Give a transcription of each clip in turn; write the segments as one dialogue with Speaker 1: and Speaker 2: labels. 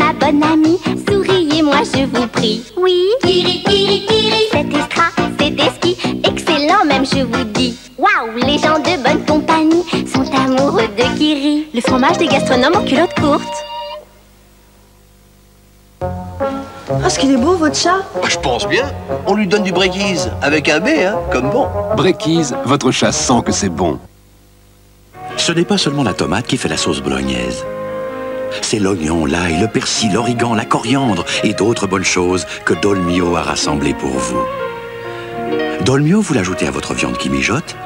Speaker 1: ma bonne amie, souriez-moi je vous prie. Oui, Kiri, Kiri, Kiri, c'est extra, c'est esqui, excellent même je vous dis. Waouh, les gens de bonne compagnie sont amoureux de Kiri, le fromage des gastronomes en culotte courte.
Speaker 2: Ah, ce qu'il est beau, votre chat.
Speaker 3: Je pense bien. On lui donne du Breakies, avec un B, hein, comme bon.
Speaker 4: Breakies, votre chat sent que c'est bon.
Speaker 5: Ce n'est pas seulement la tomate qui fait la sauce bolognaise. C'est l'oignon, l'ail, le persil, l'origan, la coriandre et d'autres bonnes choses que Dolmio a rassemblées pour vous. Dolmio, vous l'ajoutez à votre viande qui mijote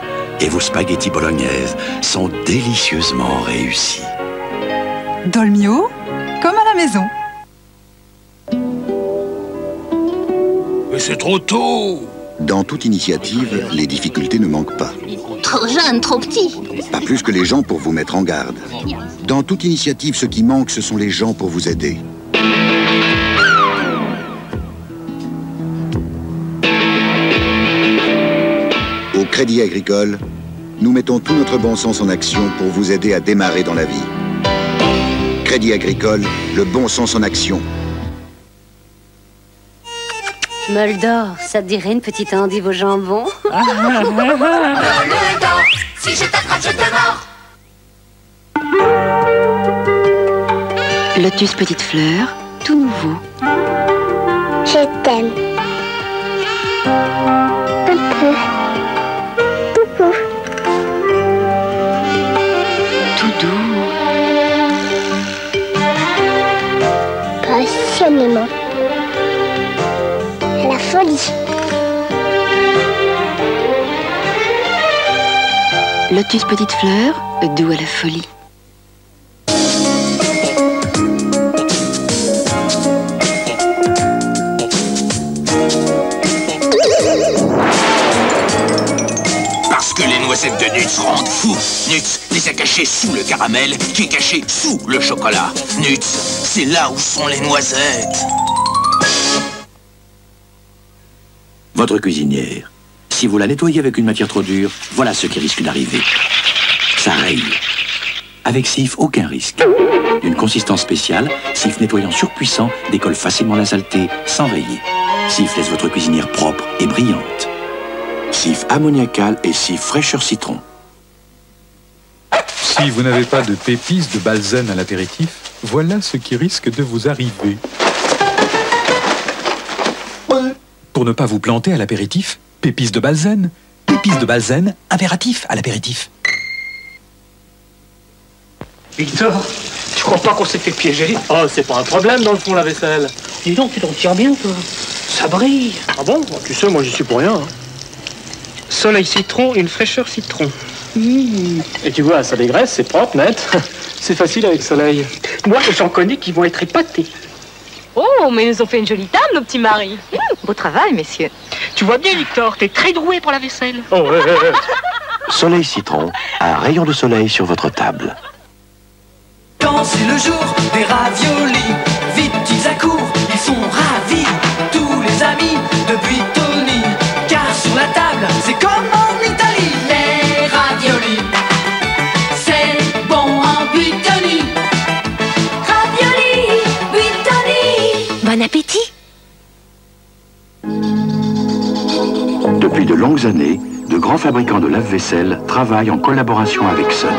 Speaker 5: et vos spaghettis bolognaises sont délicieusement réussis.
Speaker 6: Dolmio, comme à la maison.
Speaker 7: Mais c'est trop tôt!
Speaker 8: Dans toute initiative, les difficultés ne manquent pas.
Speaker 1: Trop jeune, trop petit.
Speaker 8: Pas plus que les gens pour vous mettre en garde. Dans toute initiative, ce qui manque, ce sont les gens pour vous aider. Au Crédit Agricole, nous mettons tout notre bon sens en action pour vous aider à démarrer dans la vie. Crédit Agricole, le bon sens en action.
Speaker 9: Moldor, ça te dirait une petite endive au jambon?
Speaker 1: Moldor, si je t'attrape, je te mords.
Speaker 9: Lotus Petite Fleur, tout nouveau.
Speaker 1: Je t'aime. Un peu. Beaucoup.
Speaker 9: Tout doux.
Speaker 1: Passionnément. La folie.
Speaker 9: Lotus Petite Fleur, doux à la folie.
Speaker 7: Parce que les noisettes de Nuts rendent fou. Nuts les a cachées sous le caramel, qui est caché sous le chocolat. Nuts, c'est là où sont les noisettes.
Speaker 5: Votre cuisinière, si vous la nettoyez avec une matière trop dure, voilà ce qui risque d'arriver. Ça raye. Avec Cif, aucun risque. D'une consistance spéciale, Cif nettoyant surpuissant décolle facilement la saleté sans rayer. Cif laisse votre cuisinière propre et brillante. Cif ammoniacal et Cif fraîcheur citron.
Speaker 10: Si vous n'avez pas de pépices de balzen à l'apéritif, voilà ce qui risque de vous arriver. Pour ne pas vous planter à l'apéritif, pépices de balzen, impératif à l'apéritif.
Speaker 11: Victor, tu crois pas qu'on s'est fait piéger? Oh, c'est pas un problème dans le fond, la vaisselle. Dis donc, tu t'en tires bien, toi. Ça brille. Ah bon? Tu sais, moi, j'y suis pour rien. Hein. Soleil citron, une fraîcheur citron. Et tu vois, ça dégraisse, c'est propre, net. C'est facile avec soleil. Moi, j'en connais qui vont être épatés.
Speaker 12: Oh, mais ils nous ont fait une jolie table, nos petits maris. Beau travail, messieurs.
Speaker 11: Tu vois bien, Victor, t'es très doué pour la vaisselle.
Speaker 5: Oh, Soleil citron, un rayon de soleil sur votre table.
Speaker 13: Quand c'est le jour des raviolis, vite ils accourent, ils sont ravis. Tous les amis de Buitoni, car sur la table, c'est comme en Italie. Les raviolis, c'est bon en Buitoni.
Speaker 1: Ravioli, Buitoni. Bon appétit.
Speaker 5: Depuis de longues années, de grands fabricants de lave-vaisselle travaillent en collaboration avec Sun.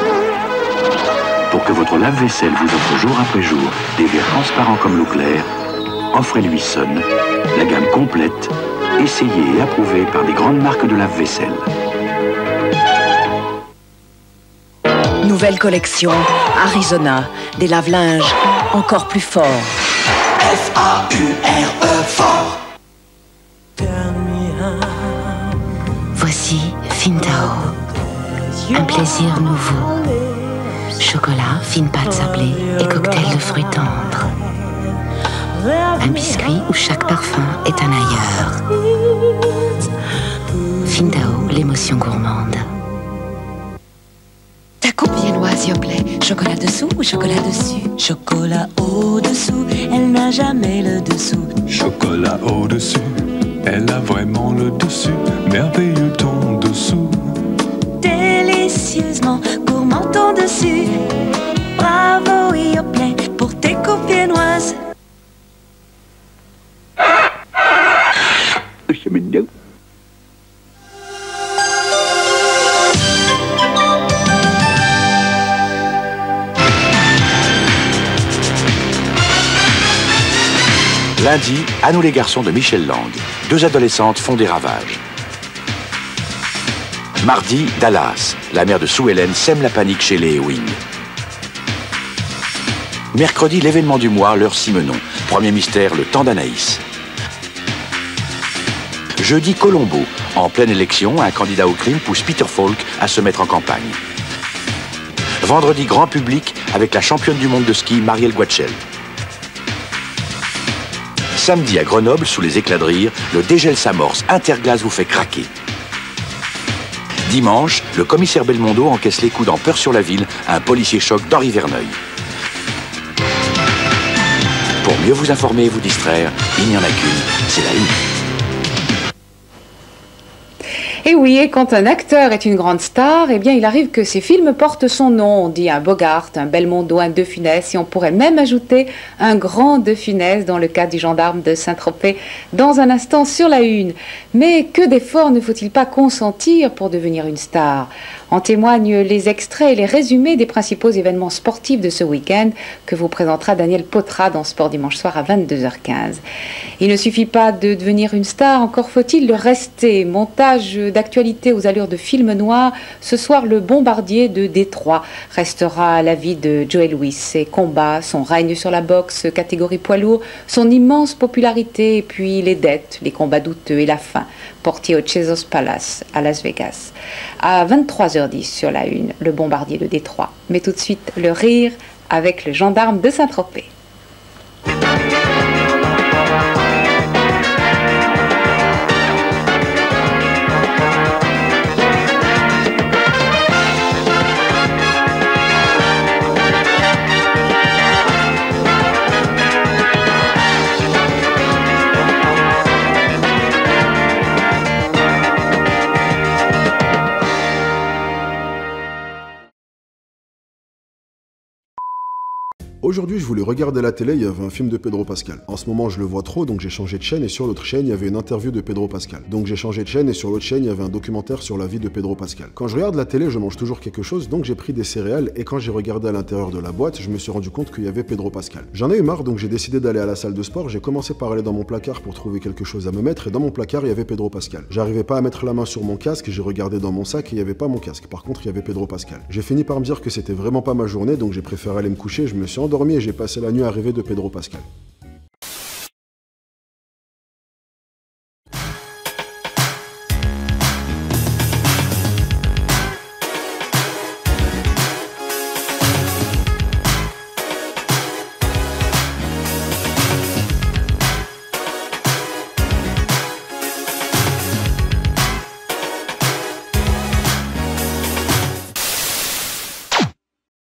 Speaker 5: Pour que votre lave-vaisselle vous offre jour après jour des verres transparents comme l'eau claire, offrez-lui Sun, la gamme complète, essayée et approuvée par des grandes marques de lave-vaisselle.
Speaker 14: Nouvelle collection, Arizona, des lave-linges encore plus forts.
Speaker 13: F-A-U-R-E, fort.
Speaker 9: Voici Fintao, un plaisir nouveau. Chocolat, fine pâte sablée et cocktail de fruits tendres. Un biscuit où chaque parfum est un ailleurs. Fintao, l'émotion gourmande.
Speaker 14: Ta coupe viennoise, Yoplait, chocolat dessous ou chocolat dessus?
Speaker 13: Chocolat au-dessous, elle n'a jamais le dessous.
Speaker 10: Chocolat au-dessus, elle a vraiment le dessus. Merveilleux ton dessous.
Speaker 13: Délicieusement gourmand ton dessus. Bravo Yoplait pour tes coupes viennoises.
Speaker 15: Mundo.
Speaker 5: Lundi, À nous les garçons de Michel Lang. 2 adolescentes font des ravages. Mardi, Dallas. La mère de Sue Ellen sème la panique chez les Ewing. Mercredi, l'événement du mois, l'heure Simenon. Premier mystère, le temps d'Anaïs. Jeudi, Colombo. En pleine élection, un candidat au crime pousse Peter Falk à se mettre en campagne. Vendredi, grand public avec la championne du monde de ski, Marielle Guachel. Samedi, à Grenoble, sous les éclats de rire, le dégel s'amorce. Interglace vous fait craquer. Dimanche, le commissaire Belmondo encaisse les coups dans Peur sur la ville, un policier choc d'Henri Verneuil. Pour mieux vous informer et vous distraire, il n'y en a qu'une, c'est la Une.
Speaker 16: Et oui, et quand un acteur est une grande star, eh bien il arrive que ses films portent son nom. On dit un Bogart, un Belmondo, un De Funès, et on pourrait même ajouter un grand De Funès dans le cas du Gendarme de Saint-Tropez dans un instant sur la Une. Mais que d'efforts ne faut-il pas consentir pour devenir une star? En témoignent les extraits et les résumés des principaux événements sportifs de ce week-end que vous présentera Daniel Potra dans Sport Dimanche Soir à 22h15. Il ne suffit pas de devenir une star, encore faut-il le rester. Montage d'actualité aux allures de film noir, ce soir le Bombardier de Détroit restera la vie de Joe Louis, ses combats, son règne sur la boxe catégorie poids lourd, son immense popularité et puis les dettes, les combats douteux et la fin, porté au Chezos Palace à Las Vegas. À 23h10 sur la Une, le Bombardier de Détroit. Mais tout de suite, le rire avec le Gendarme de Saint-Tropez.
Speaker 17: Aujourd'hui, je voulais regarder la télé, il y avait un film de Pedro Pascal. En ce moment, je le vois trop, donc j'ai changé de chaîne, et sur l'autre chaîne, il y avait une interview de Pedro Pascal. Donc j'ai changé de chaîne, et sur l'autre chaîne, il y avait un documentaire sur la vie de Pedro Pascal. Quand je regarde la télé, je mange toujours quelque chose, donc j'ai pris des céréales, et quand j'ai regardé à l'intérieur de la boîte, je me suis rendu compte qu'il y avait Pedro Pascal. J'en ai eu marre, donc j'ai décidé d'aller à la salle de sport, j'ai commencé par aller dans mon placard pour trouver quelque chose à me mettre, et dans mon placard, il y avait Pedro Pascal. J'arrivais pas à mettre la main sur mon casque, j'ai regardé dans mon sac, et il y avait pas mon casque. Par contre, il y avait Pedro Pascal. J'ai fini par me dire que c'était vraiment pas ma journée, donc j'ai préféré aller me coucher, je me suis endormi et j'ai passé la nuit à rêver de Pedro Pascal.